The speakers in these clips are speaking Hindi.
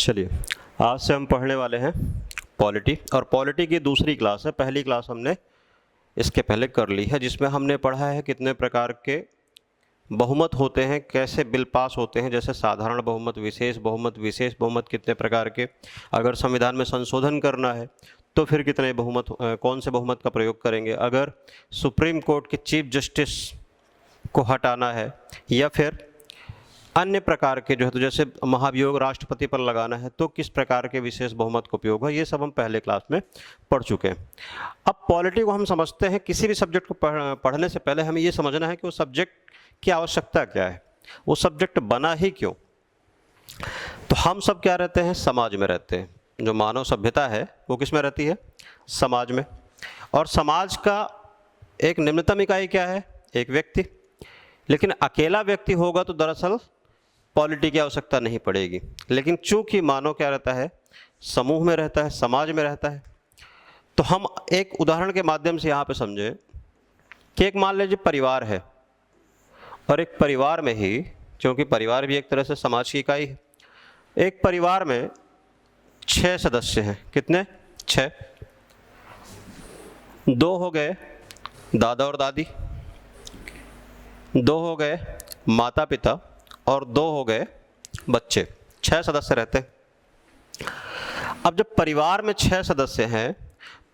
चलिए, आज से हम पढ़ने वाले हैं पॉलिटी, और पॉलिटी की दूसरी क्लास है। पहली क्लास हमने इसके पहले कर ली है, जिसमें हमने पढ़ा है कितने प्रकार के बहुमत होते हैं, कैसे बिल पास होते हैं, जैसे साधारण बहुमत, विशेष बहुमत कितने प्रकार के, अगर संविधान में संशोधन करना है तो फिर कितने बहुमत, कौन से बहुमत का प्रयोग करेंगे, अगर सुप्रीम कोर्ट के चीफ जस्टिस को हटाना है या फिर अन्य प्रकार के जो है, तो जैसे महाभियोग राष्ट्रपति पर लगाना है तो किस प्रकार के विशेष बहुमत का उपयोग है, ये सब हम पहले क्लास में पढ़ चुके हैं। अब पॉलिटी को हम समझते हैं, किसी भी सब्जेक्ट को पढ़ने से पहले हमें ये समझना है कि वो सब्जेक्ट की आवश्यकता क्या है, वो सब्जेक्ट बना ही क्यों। तो हम सब क्या रहते हैं, समाज में रहते हैं। जो मानव सभ्यता है वो किस में रहती है, समाज में। और समाज का एक निम्नतम इकाई क्या है, एक व्यक्ति। लेकिन अकेला व्यक्ति होगा तो दरअसल पॉलिटी की आवश्यकता नहीं पड़ेगी। लेकिन चूंकि मानव क्या रहता है, समूह में रहता है, समाज में रहता है, तो हम एक उदाहरण के माध्यम से यहाँ पे समझें कि एक मान लीजिए परिवार है, और एक परिवार में ही, क्योंकि परिवार भी एक तरह से समाज की इकाई है, एक परिवार में 6 सदस्य हैं। कितने? 6। 2 हो गए दादा और दादी, 2 हो गए माता पिता, और 2 हो गए बच्चे। 6 सदस्य रहते हैं। अब जब परिवार में 6 सदस्य हैं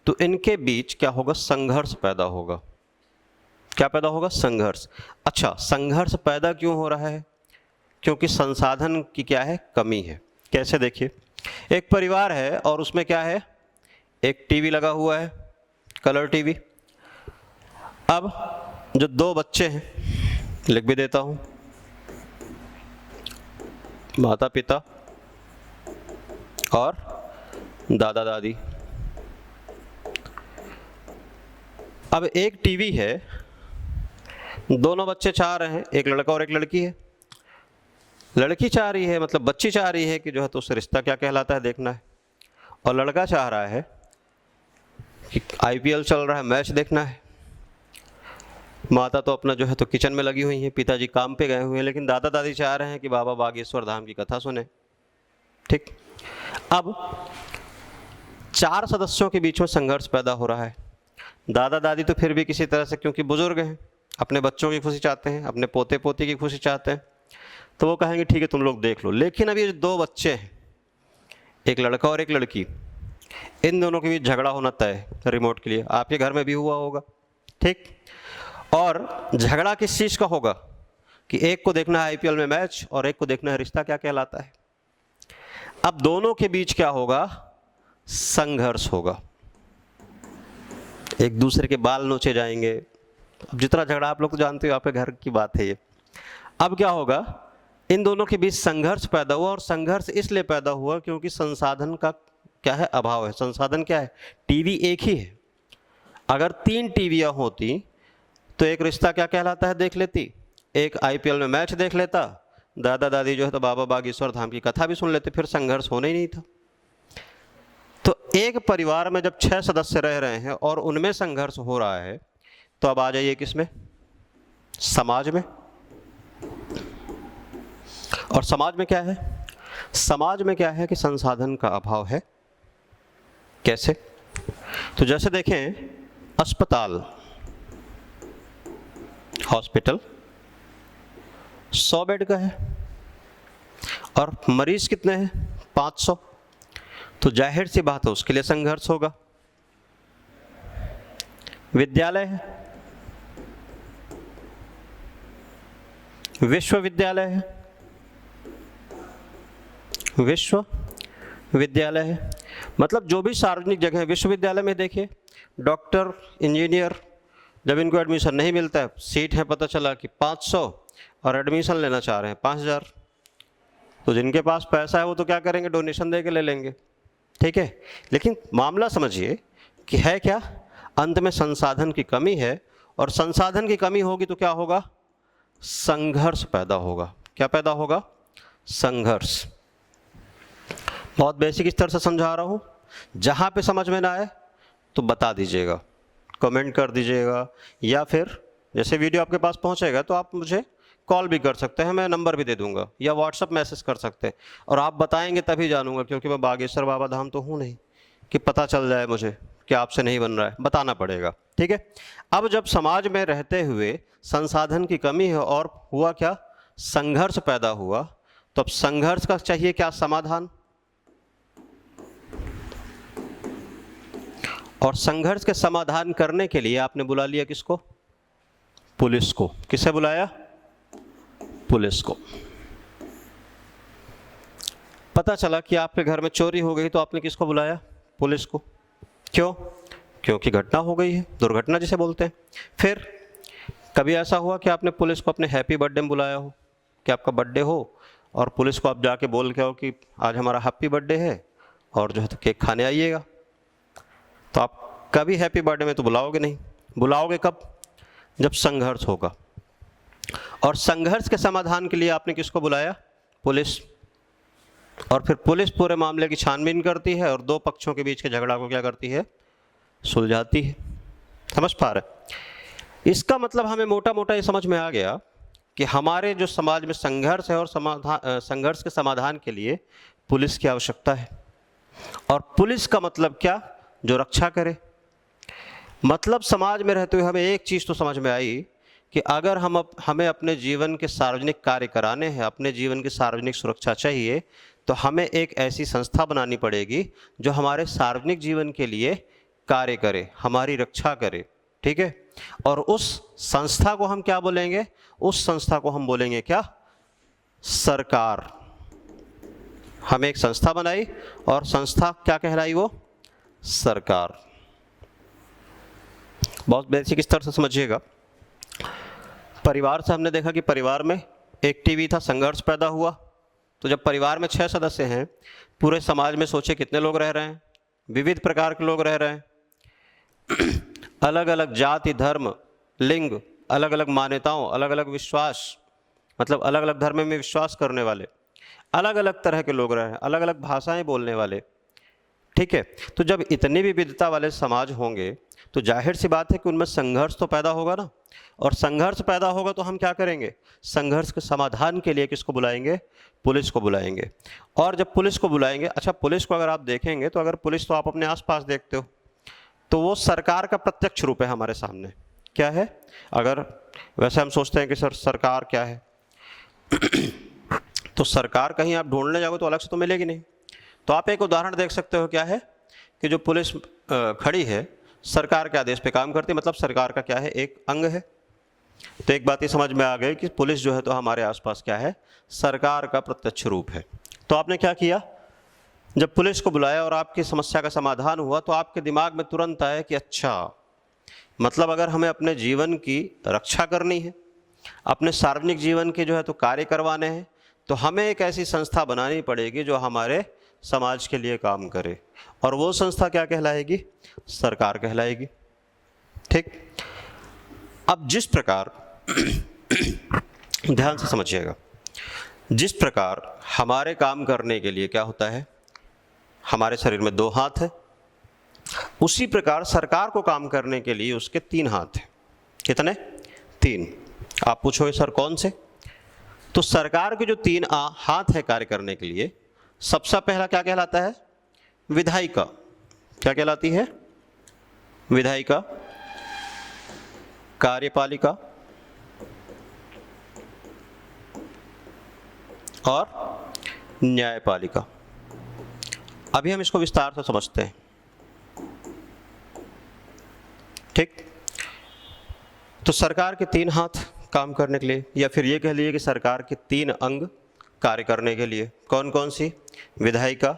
तो इनके बीच क्या होगा, संघर्ष पैदा होगा। क्या पैदा होगा? संघर्ष। अच्छा, संघर्ष पैदा क्यों हो रहा है? क्योंकि संसाधन की क्या है, कमी है। कैसे? देखिए, एक परिवार है और उसमें क्या है, एक टीवी लगा हुआ है, कलर टीवी। अब जो 2 बच्चे हैं, लिख भी देता हूं, माता पिता और दादा दादी। अब एक टीवी है, दोनों बच्चे चाह रहे हैं, एक लड़का और एक लड़की है। लड़की चाह रही है, मतलब बच्ची चाह रही है कि जो है तो उससे रिश्ता क्या कहलाता है देखना है, और लड़का चाह रहा है कि आईपीएल चल रहा है, मैच देखना है। माता तो अपना जो है तो किचन में लगी हुई हैं, पिताजी काम पे गए हुए हैं, लेकिन दादा दादी चाह रहे हैं कि बाबा बागेश्वर धाम की कथा सुने। ठीक। अब 4 सदस्यों के बीच में संघर्ष पैदा हो रहा है। दादा दादी तो फिर भी किसी तरह से, क्योंकि बुजुर्ग हैं, अपने बच्चों की खुशी चाहते हैं, अपने पोते पोती की खुशी चाहते हैं, तो वो कहेंगे ठीक है तुम लोग देख लो। लेकिन अब ये 2 बच्चे हैं, एक लड़का और एक लड़की, इन दोनों के बीच झगड़ा होना तय है रिमोट के लिए। आपके घर में भी हुआ होगा। ठीक। और झगड़ा किस चीज़ का होगा कि एक को देखना है आईपीएल में मैच और एक को देखना है रिश्ता क्या कहलाता है। अब दोनों के बीच क्या होगा, संघर्ष होगा, एक दूसरे के बाल नोचे जाएंगे। अब जितना झगड़ा आप लोग तो जानते हो, आपके घर की बात है ये। अब क्या होगा, इन दोनों के बीच संघर्ष पैदा हुआ, और संघर्ष इसलिए पैदा हुआ क्योंकि संसाधन का क्या है, अभाव है। संसाधन क्या है, टीवी एक ही है। अगर 3 टीवियाँ होती तो एक रिश्ता क्या कहलाता है देख लेती, एक आईपीएल में मैच देख लेता, दादा दादी जो है तो बाबा बागेश्वर धाम की कथा भी सुन लेते, फिर संघर्ष होना ही नहीं था। तो एक परिवार में जब 6 सदस्य रह रहे हैं और उनमें संघर्ष हो रहा है, तो अब आ जाइए किसमें, समाज में। और समाज में क्या है, समाज में क्या है कि संसाधन का अभाव है। कैसे? तो जैसे देखें, अस्पताल, हॉस्पिटल 100 बेड का है और मरीज कितने हैं, 500। तो जाहिर सी बात है उसके लिए संघर्ष होगा। विद्यालय है, विश्वविद्यालय है, विश्वविद्यालय है, मतलब जो भी सार्वजनिक जगह है। विश्वविद्यालय में देखिए, डॉक्टर, इंजीनियर, जब इनको एडमिशन नहीं मिलता है, सीट है पता चला कि 500 और एडमिशन लेना चाह रहे हैं 5000, तो जिनके पास पैसा है वो तो क्या करेंगे, डोनेशन दे के ले लेंगे। ठीक है। लेकिन मामला समझिए कि है क्या, अंत में संसाधन की कमी है, और संसाधन की कमी होगी तो क्या होगा, संघर्ष पैदा होगा। क्या पैदा होगा, संघर्ष। बहुत बेसिक स्तर से समझा रहा हूँ, जहाँ पे समझ में ना आए तो बता दीजिएगा, कमेंट कर दीजिएगा, या फिर जैसे वीडियो आपके पास पहुंचेगा तो आप मुझे कॉल भी कर सकते हैं, मैं नंबर भी दे दूंगा, या व्हाट्सअप मैसेज कर सकते हैं, और आप बताएंगे तभी जानूंगा, क्योंकि मैं बागेश्वर बाबा धाम तो हूँ नहीं कि पता चल जाए मुझे कि आपसे नहीं बन रहा है, बताना पड़ेगा। ठीक है। अब जब समाज में रहते हुए संसाधन की कमी है और हुआ क्या, संघर्ष पैदा हुआ, तो अब संघर्ष का चाहिए क्या, समाधान। और संघर्ष के समाधान करने के लिए आपने बुला लिया किसको, पुलिस को। किसे बुलाया, पुलिस को। पता चला कि आपके घर में चोरी हो गई तो आपने किसको बुलाया, पुलिस को। क्यों, क्योंकि घटना हो गई है, दुर्घटना जिसे बोलते हैं। फिर कभी ऐसा हुआ कि आपने पुलिस को अपने हैप्पी बर्थडे में बुलाया हो, कि आपका बर्थडे हो और पुलिस को आप जाके बोल के आओ कि आज हमारा हैप्पी बर्थडे है और जो है तो केक खाने आइएगा। तो आप कभी हैप्पी बर्थडे में तो बुलाओगे नहीं, बुलाओगे कब, जब संघर्ष होगा। और संघर्ष के समाधान के लिए आपने किसको बुलाया, पुलिस। और फिर पुलिस पूरे मामले की छानबीन करती है और दो पक्षों के बीच के झगड़ा को क्या करती है, सुलझाती है। समझ पा रहे। इसका मतलब हमें मोटा मोटा ये समझ में आ गया कि हमारे जो समाज में संघर्ष है और संघर्ष के समाधान के लिए पुलिस की आवश्यकता है। और पुलिस का मतलब क्या, जो रक्षा करे। मतलब समाज में रहते हुए हमें एक चीज़ तो समझ में आई कि अगर हमें अपने जीवन के सार्वजनिक कार्य कराने हैं, अपने जीवन की सार्वजनिक सुरक्षा चाहिए, तो हमें एक ऐसी संस्था बनानी पड़ेगी जो हमारे सार्वजनिक जीवन के लिए कार्य करे, हमारी रक्षा करे। ठीक है। और उस संस्था को हम क्या बोलेंगे, उस संस्था को हम बोलेंगे क्या, सरकार। हमें एक संस्था बनाई और संस्था क्या कहलाई, वो सरकार। बहुत बेसिक स्तर से समझिएगा। परिवार से हमने देखा कि परिवार में एक टीवी था, संघर्ष पैदा हुआ। तो जब परिवार में 6 सदस्य हैं, पूरे समाज में सोचे कितने लोग रह रहे हैं, विविध प्रकार के लोग रह रहे हैं, अलग अलग जाति, धर्म, लिंग, अलग अलग मान्यताओं, अलग अलग विश्वास, मतलब अलग अलग धर्म में विश्वास करने वाले, अलग अलग तरह के लोग रह रहे हैं, अलग अलग भाषाएं बोलने वाले। ठीक है। तो जब इतनी विविधता वाले समाज होंगे तो जाहिर सी बात है कि उनमें संघर्ष तो पैदा होगा ना। और संघर्ष पैदा होगा तो हम क्या करेंगे, संघर्ष के समाधान के लिए किसको बुलाएंगे, पुलिस को बुलाएंगे। और जब पुलिस को बुलाएंगे, अच्छा पुलिस को अगर आप देखेंगे तो अगर पुलिस तो आप अपने आसपास देखते हो, तो वो सरकार का प्रत्यक्ष रूप है हमारे सामने। क्या है, अगर वैसे हम सोचते हैं कि सरकार क्या है, तो सरकार कहीं आप ढूंढने जाओगे तो अलग से तो मिलेगी नहीं। तो आप एक उदाहरण देख सकते हो, क्या है कि जो पुलिस खड़ी है सरकार के आदेश पे काम करती है, मतलब सरकार का क्या है, एक अंग है। तो एक बात ये समझ में आ गई कि पुलिस जो है तो हमारे आसपास क्या है, सरकार का प्रत्यक्ष रूप है। तो आपने क्या किया, जब पुलिस को बुलाया और आपकी समस्या का समाधान हुआ, तो आपके दिमाग में तुरंत आया कि अच्छा, मतलब अगर हमें अपने जीवन की रक्षा करनी है, अपने सार्वजनिक जीवन के जो है तो कार्य करवाने हैं, तो हमें एक ऐसी संस्था बनानी पड़ेगी जो हमारे समाज के लिए काम करे। और वो संस्था क्या कहलाएगी, सरकार कहलाएगी। ठीक। अब जिस प्रकार ध्यान से समझिएगा, जिस प्रकार हमारे काम करने के लिए क्या होता है, हमारे शरीर में 2 हाथ है, उसी प्रकार सरकार को काम करने के लिए उसके 3 हाथ हैं। कितने, 3। आप पूछोगे सर कौन से, तो सरकार के जो 3 हाथ है कार्य करने के लिए, सबसे पहला क्या कहलाता है, विधायिका। क्या कहलाती है, विधायिका, कार्यपालिका और न्यायपालिका। अभी हम इसको विस्तार से समझते हैं। ठीक। तो सरकार के 3 हाथ काम करने के लिए, या फिर ये कह लीजिए कि सरकार के 3 अंग कार्य करने के लिए, कौन कौन सी, विधायिका,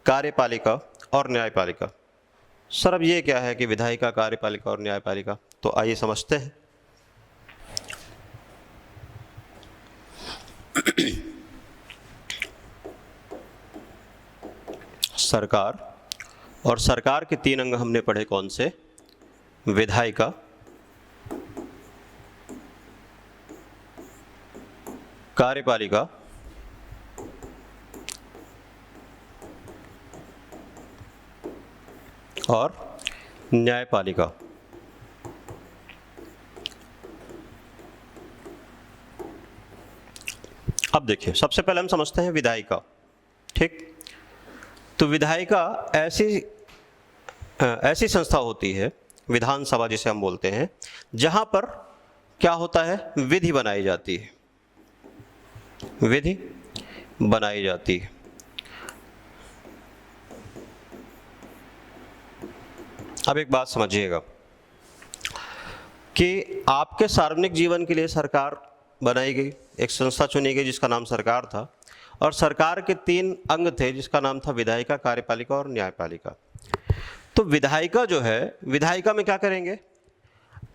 कार्यपालिका और न्यायपालिका। सर अब ये क्या है कि विधायिका, कार्यपालिका और न्यायपालिका, तो आइए समझते हैं। सरकार, और सरकार के 3 अंग हमने पढ़े कौन से, विधायिका, कार्यपालिका और न्यायपालिका। देखिए, सबसे पहले हम समझते हैं विधायिका। ठीक, तो विधायिका ऐसी संस्था होती है, विधानसभा जिसे हम बोलते हैं, जहां पर क्या होता है, विधि बनाई जाती है, विधि बनाई जाती है। अब एक बात समझिएगा कि आपके सार्वजनिक जीवन के लिए सरकार बनाई गई, एक संस्था चुनी गई जिसका नाम सरकार था, और सरकार के 3 अंग थे जिसका नाम था विधायिका, कार्यपालिका और न्यायपालिका। तो विधायिका जो है, विधायिका में क्या करेंगे,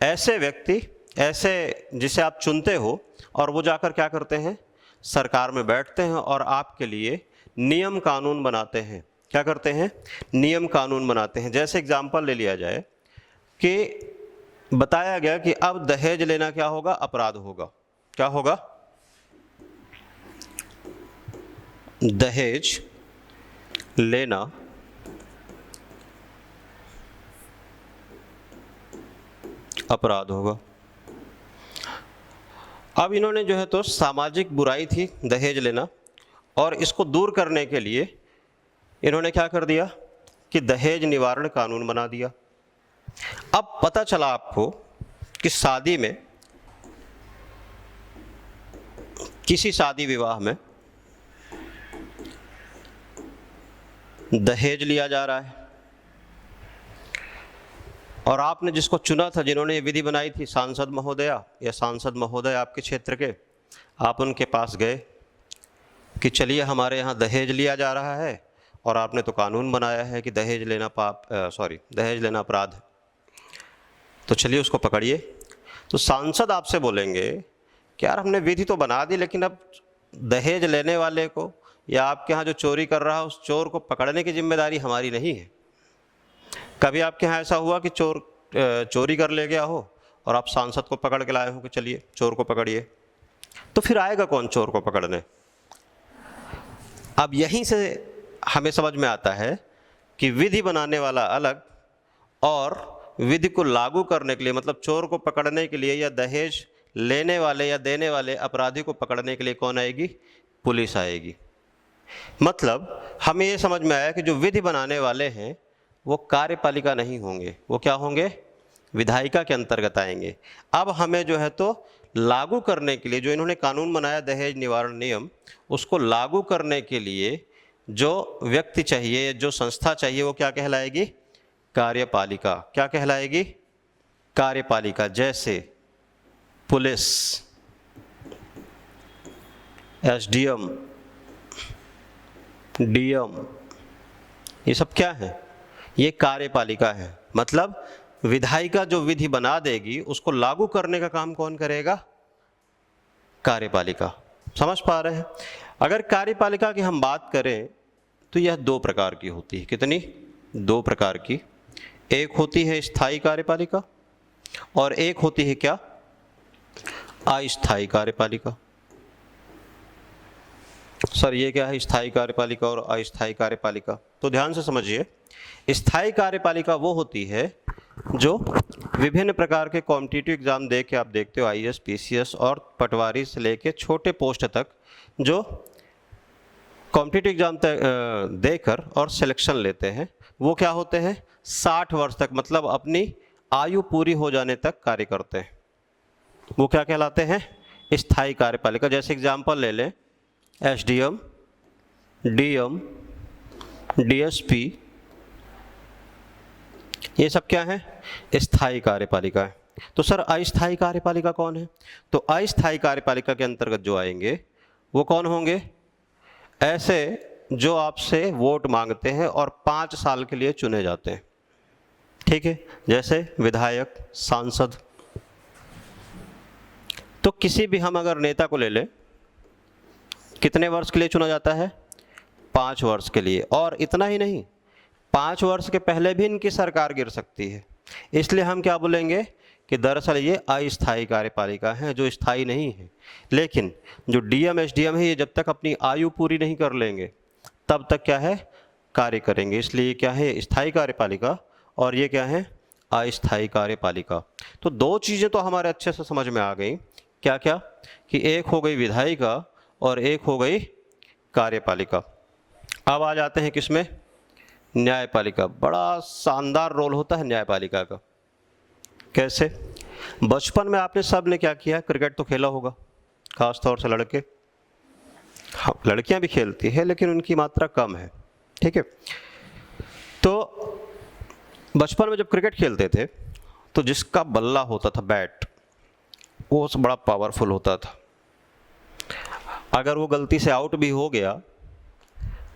ऐसे व्यक्ति, ऐसे जिसे आप चुनते हो, और वो जाकर क्या करते हैं, सरकार में बैठते हैं और आपके लिए नियम कानून बनाते हैं। क्या करते हैं, नियम कानून बनाते हैं। जैसे एग्जाम्पल ले लिया जाए कि बताया गया कि अब दहेज लेना क्या होगा, अपराध होगा। क्या होगा, दहेज लेना अपराध होगा। अब इन्होंने जो है तो सामाजिक बुराई थी दहेज लेना, और इसको दूर करने के लिए इन्होंने क्या कर दिया कि दहेज निवारण कानून बना दिया। अब पता चला आपको कि शादी में, किसी शादी विवाह में दहेज लिया जा रहा है, और आपने जिसको चुना था, जिन्होंने ये विधि बनाई थी, सांसद महोदया या सांसद महोदय आपके क्षेत्र के, आप उनके पास गए कि चलिए हमारे यहाँ दहेज लिया जा रहा है और आपने तो कानून बनाया है कि दहेज लेना दहेज लेना अपराध है, तो चलिए उसको पकड़िए। तो सांसद आपसे बोलेंगे कि यार हमने विधि तो बना दी, लेकिन अब दहेज लेने वाले को या आपके यहाँ जो चोरी कर रहा है उस चोर को पकड़ने की जिम्मेदारी हमारी नहीं है। कभी आपके यहाँ ऐसा हुआ कि चोर चोरी कर ले गया हो और आप सांसद को पकड़ के लाए हो कि चलिए चोर को पकड़िए, तो फिर आएगा कौन चोर को पकड़ने? अब यहीं से हमें समझ में आता है कि विधि बनाने वाला अलग, और विधि को लागू करने के लिए, मतलब चोर को पकड़ने के लिए या दहेज लेने वाले या देने वाले अपराधी को पकड़ने के लिए कौन आएगी? पुलिस आएगी। मतलब हमें ये समझ में आया कि जो विधि बनाने वाले हैं वो कार्यपालिका नहीं होंगे, वो क्या होंगे? विधायिका के अंतर्गत आएंगे। अब हमें जो है तो लागू करने के लिए, जो इन्होंने कानून बनाया दहेज निवारण नियम, उसको लागू करने के लिए जो व्यक्ति चाहिए, जो संस्था चाहिए, वो क्या कहलाएगी? कार्यपालिका। क्या कहलाएगी? कार्यपालिका। जैसे पुलिस, एसडीएम, डीएम, ये सब क्या है? ये कार्यपालिका है। मतलब विधायिका जो विधि बना देगी उसको लागू करने का काम कौन करेगा? कार्यपालिका। समझ पा रहे हैं? अगर कार्यपालिका की हम बात करें तो यह 2 प्रकार की होती है। कितनी? 2 प्रकार की। एक होती है स्थायी कार्यपालिका और एक होती है क्या? अस्थायी कार्यपालिका। सर ये क्या है स्थायी कार्यपालिका और अस्थायी कार्यपालिका? तो ध्यान से समझिए। स्थायी कार्यपालिका वो होती है जो विभिन्न प्रकार के कॉम्पिटिटिव एग्जाम दे के, आप देखते हो आईएएस, पीसीएस और पटवारी से लेके छोटे पोस्ट तक, जो कॉम्पिटिटिव एग्जाम देकर और सिलेक्शन लेते हैं, वो क्या होते हैं? 60 वर्ष तक, मतलब अपनी आयु पूरी हो जाने तक कार्य करते हैं। वो क्या कहलाते हैं? स्थायी कार्यपालिका। जैसे एग्जाम्पल ले लें, एसडीएम, डीएम, डीएसपी, ये सब क्या है? स्थायी कार्यपालिका है। तो सर अस्थायी कार्यपालिका कौन है? तो अस्थायी कार्यपालिका के अंतर्गत जो आएंगे वो कौन होंगे? ऐसे जो आपसे वोट मांगते हैं और 5 साल के लिए चुने जाते हैं। ठीक है, जैसे विधायक, सांसद। तो किसी भी हम अगर नेता को ले लें, कितने वर्ष के लिए चुना जाता है? 5 वर्ष के लिए। और इतना ही नहीं, 5 वर्ष के पहले भी इनकी सरकार गिर सकती है। इसलिए हम क्या बोलेंगे कि दरअसल ये अस्थायी कार्यपालिका है, जो स्थायी नहीं है। लेकिन जो डीएम, एसडीएम है, ये जब तक अपनी आयु पूरी नहीं कर लेंगे तब तक क्या है? कार्य करेंगे। इसलिए क्या है? स्थायी कार्यपालिका। और ये क्या है? अस्थायी कार्यपालिका। तो 2 चीज़ें तो हमारे अच्छे से समझ में आ गई। क्या क्या? कि एक हो गई विधायिका और एक हो गई कार्यपालिका। अब आ जाते हैं किसमें, न्यायपालिका। बड़ा शानदार रोल होता है न्यायपालिका का। कैसे? बचपन में आपने सब ने क्या किया, क्रिकेट तो खेला होगा, खास तौर से लड़के। हाँ, लड़कियां भी खेलती है लेकिन उनकी मात्रा कम है, ठीक है। तो बचपन में जब क्रिकेट खेलते थे तो जिसका बल्ला होता था, बैट, वो बड़ा पावरफुल होता था। अगर वो गलती से आउट भी हो गया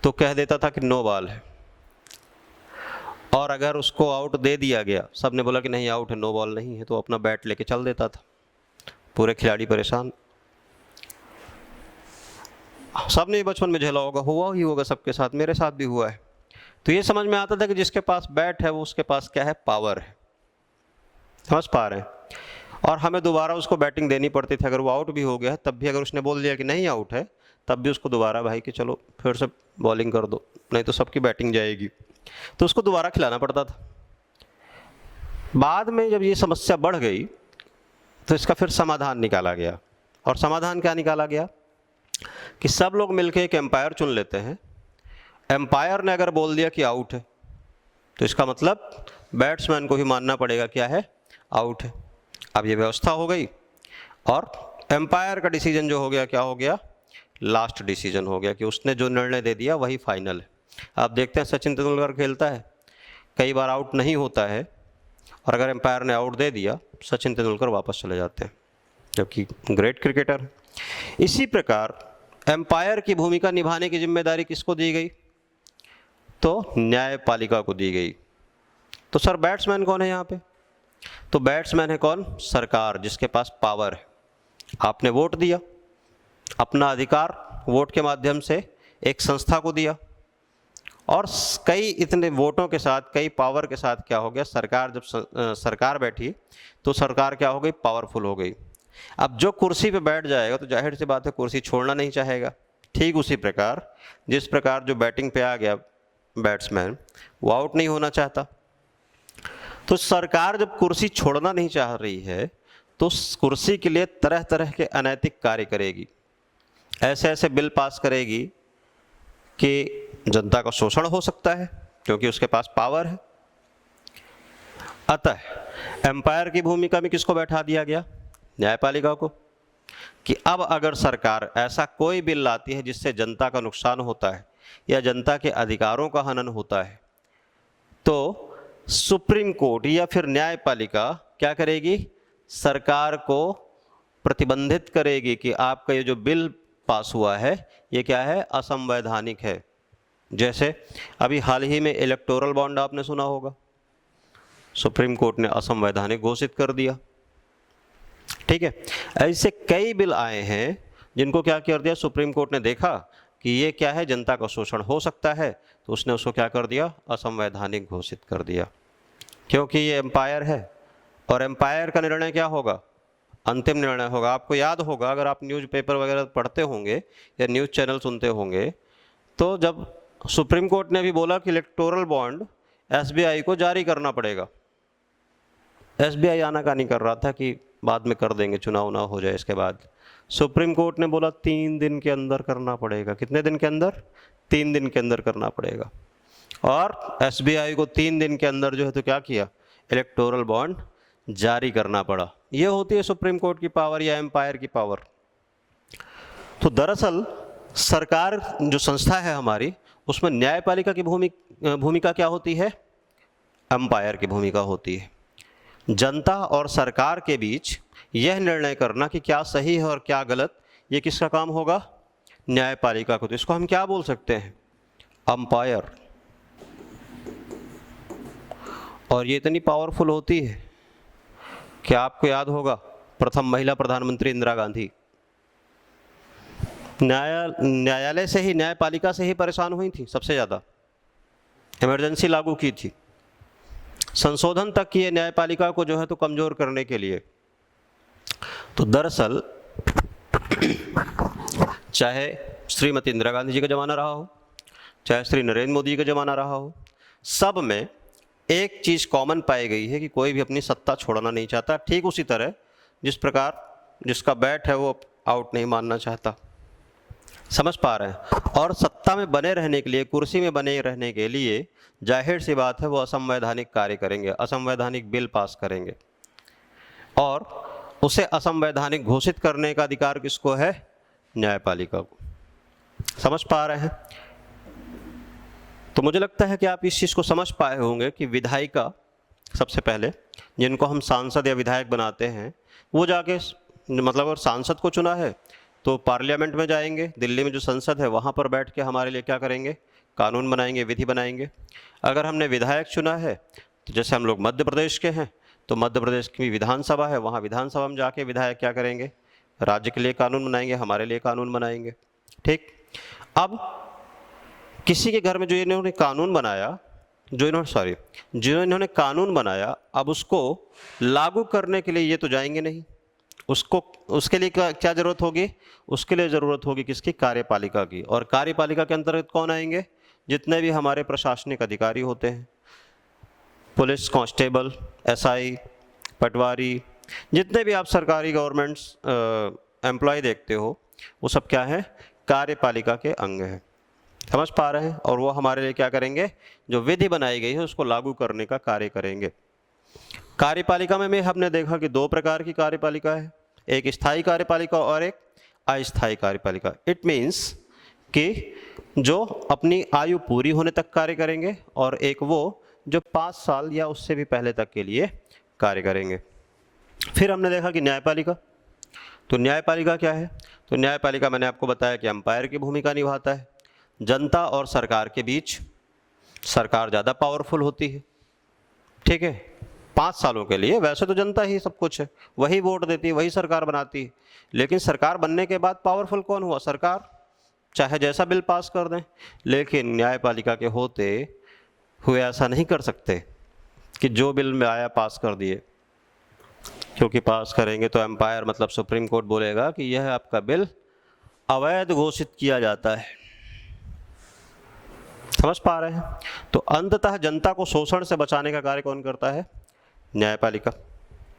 तो कह देता था कि नो बॉल है, और अगर उसको आउट दे दिया गया, सब ने बोला कि नहीं आउट है, नो बॉल नहीं है, तो अपना बैट लेके चल देता था। पूरे खिलाड़ी परेशान। सब ने बचपन में झेला होगा, हुआ ही होगा सबके साथ, मेरे साथ भी हुआ है। तो ये समझ में आता था कि जिसके पास बैट है वो उसके पास क्या है, पावर है। समझ पा रहे हैं? और हमें दोबारा उसको बैटिंग देनी पड़ती थी। अगर वो आउट भी हो गया है तब भी अगर उसने बोल दिया कि नहीं आउट है, तब भी उसको दोबारा, भाई कि चलो फिर से बॉलिंग कर दो, नहीं तो सबकी बैटिंग जाएगी, तो उसको दोबारा खिलाना पड़ता था। बाद में जब ये समस्या बढ़ गई तो इसका फिर समाधान निकाला गया। और समाधान क्या निकाला गया कि सब लोग मिलकर एक एम्पायर चुन लेते हैं। एम्पायर ने अगर बोल दिया कि आउट है तो इसका मतलब बैट्समैन को भी मानना पड़ेगा क्या है, आउट है। अब ये व्यवस्था हो गई और एम्पायर का डिसीजन जो हो गया, क्या हो गया, लास्ट डिसीजन हो गया, कि उसने जो निर्णय दे दिया वही फाइनल है। आप देखते हैं सचिन तेंदुलकर खेलता है, कई बार आउट नहीं होता है, और अगर एम्पायर ने आउट दे दिया सचिन तेंदुलकर वापस चले जाते हैं, जबकि ग्रेट क्रिकेटर है। इसी प्रकार एम्पायर की भूमिका निभाने की जिम्मेदारी किसको दी गई, तो न्यायपालिका को दी गई। तो सर बैट्समैन कौन है यहाँ पे, तो बैट्समैन है कौन, सरकार, जिसके पास पावर है। आपने वोट दिया, अपना अधिकार वोट के माध्यम से एक संस्था को दिया, और कई इतने वोटों के साथ, कई पावर के साथ क्या हो गया, सरकार, जब सरकार बैठी तो सरकार क्या हो गई, पावरफुल हो गई। अब जो कुर्सी पे बैठ जाएगा तो जाहिर सी बात है कुर्सी छोड़ना नहीं चाहेगा। ठीक उसी प्रकार जिस प्रकार जो बैटिंग पे आ गया बैट्समैन, वो आउट नहीं होना चाहता। तो सरकार जब कुर्सी छोड़ना नहीं चाह रही है तो उस कुर्सी के लिए तरह तरह के अनैतिक कार्य करेगी, ऐसे ऐसे बिल पास करेगी कि जनता का शोषण हो सकता है, क्योंकि उसके पास पावर है। अतः एम्पायर की भूमिका में किसको बैठा दिया गया, न्यायपालिका को, कि अब अगर सरकार ऐसा कोई बिल लाती है जिससे जनता का नुकसान होता है या जनता के अधिकारों का हनन होता है, तो सुप्रीम कोर्ट या फिर न्यायपालिका क्या करेगी, सरकार को प्रतिबंधित करेगी कि आपका ये जो बिल पास हुआ है ये क्या है, असंवैधानिक है। जैसे अभी हाल ही में इलेक्टोरल बॉन्ड आपने सुना होगा, सुप्रीम कोर्ट ने असंवैधानिक घोषित कर दिया। ठीक है, ऐसे कई बिल आए हैं जिनको क्या कर दिया, सुप्रीम कोर्ट ने देखा कि ये क्या है, जनता का शोषण हो सकता है, तो उसने उसको क्या कर दिया, असंवैधानिक घोषित कर दिया। क्योंकि ये एम्पायर है, और एम्पायर का निर्णय क्या होगा, अंतिम निर्णय होगा। आपको याद होगा, अगर आप न्यूज़पेपर वगैरह पढ़ते होंगे या न्यूज़ चैनल सुनते होंगे, तो जब सुप्रीम कोर्ट ने भी बोला कि इलेक्टोरल बॉन्ड एसबीआई को जारी करना पड़ेगा, एसबीआई आनाकानी कर रहा था कि बाद में कर देंगे, चुनाव ना हो जाए इसके बाद। सुप्रीम कोर्ट ने बोला 3 दिन के अंदर करना पड़ेगा। कितने दिन के अंदर, 3 दिन के अंदर करना पड़ेगा। और एसबीआई को 3 दिन के अंदर जो है तो क्या किया, इलेक्टोरल बॉन्ड जारी करना पड़ा। ये होती है सुप्रीम कोर्ट की पावर या एम्पायर की पावर। तो दरअसल सरकार जो संस्था है हमारी, उसमें न्यायपालिका की भूमिका क्या होती है, एम्पायर की भूमिका होती है। जनता और सरकार के बीच यह निर्णय करना कि क्या सही है और क्या गलत, ये किसका काम होगा, न्यायपालिका को। तो इसको हम क्या बोल सकते हैं, अंपायर। और ये इतनी पावरफुल होती है कि आपको याद होगा प्रथम महिला प्रधानमंत्री इंदिरा गांधी न्यायालय से ही, न्यायपालिका से ही परेशान हुई थी सबसे ज़्यादा, इमरजेंसी लागू की थी, संशोधन तक किए न्यायपालिका को जो है तो कमज़ोर करने के लिए। तो दरअसल चाहे श्रीमती इंदिरा गांधी जी का ज़माना रहा हो, चाहे श्री नरेंद्र मोदी जी का ज़माना रहा हो, सब में एक चीज़ कॉमन पाई गई है कि कोई भी अपनी सत्ता छोड़ना नहीं चाहता। ठीक उसी तरह जिस प्रकार जिसका बैट है वो आउट नहीं मानना चाहता। समझ पा रहे हैं। और सत्ता में बने रहने के लिए, कुर्सी में बने रहने के लिए जाहिर सी बात है वो असंवैधानिक कार्य करेंगे, असंवैधानिक बिल पास करेंगे, और उसे असंवैधानिक घोषित करने का अधिकार किसको है? न्यायपालिका को। समझ पा रहे हैं? तो मुझे लगता है कि आप इस चीज़ को समझ पाए होंगे कि विधायिका, सबसे पहले जिनको हम सांसद या विधायक बनाते हैं, वो जाके मतलब अगर सांसद को चुना है तो पार्लियामेंट में जाएंगे, दिल्ली में जो संसद है वहाँ पर बैठ के हमारे लिए क्या करेंगे? कानून बनाएंगे, विधि बनाएंगे। अगर हमने विधायक चुना है तो जैसे हम लोग मध्य प्रदेश के हैं तो मध्य प्रदेश की विधानसभा है, वहाँ विधानसभा में जाके विधायक क्या करेंगे? राज्य के लिए कानून बनाएंगे, हमारे लिए कानून बनाएंगे। ठीक। अब किसी के घर में जो इन्होंने कानून बनाया, जो इन्होंने कानून बनाया, अब उसको लागू करने के लिए ये तो जाएंगे नहीं, उसके लिए क्या जरूरत होगी? उसके लिए ज़रूरत होगी किसकी? कार्यपालिका की। और कार्यपालिका के अंतर्गत कौन आएंगे? जितने भी हमारे प्रशासनिक अधिकारी होते हैं, पुलिस कांस्टेबल, एसआई, पटवारी, जितने भी आप सरकारी गवर्नमेंट्स एम्प्लॉय देखते हो, वो सब क्या है? कार्यपालिका के अंग हैं। समझ पा रहे हैं? और वो हमारे लिए क्या करेंगे? जो विधि बनाई गई है उसको लागू करने का कार्य करेंगे। कार्यपालिका में हमने देखा कि दो प्रकार की कार्यपालिका है, एक स्थायी कार्यपालिका और एक अस्थायी कार्यपालिका। इट मीन्स कि जो अपनी आयु पूरी होने तक कार्य करेंगे, और एक वो जो 5 साल या उससे भी पहले तक के लिए कार्य करेंगे। फिर हमने देखा कि न्यायपालिका, तो न्यायपालिका क्या है? तो न्यायपालिका मैंने आपको बताया कि अंपायर की भूमिका निभाता है। जनता और सरकार के बीच सरकार ज़्यादा पावरफुल होती है, ठीक है, 5 सालों के लिए। वैसे तो जनता ही सब कुछ है, वही वोट देती है, वही सरकार बनाती है, लेकिन सरकार बनने के बाद पावरफुल कौन हुआ? सरकार, चाहे जैसा बिल पास कर दें। लेकिन न्यायपालिका के होते हुए ऐसा नहीं कर सकते कि जो बिल में आया पास कर दिए, क्योंकि पास करेंगे तो एम्पायर मतलब सुप्रीम कोर्ट बोलेगा कि यह आपका बिल अवैध घोषित किया जाता है। समझ पा रहे हैं? तो अंततः जनता को शोषण से बचाने का कार्य कौन करता है? न्यायपालिका।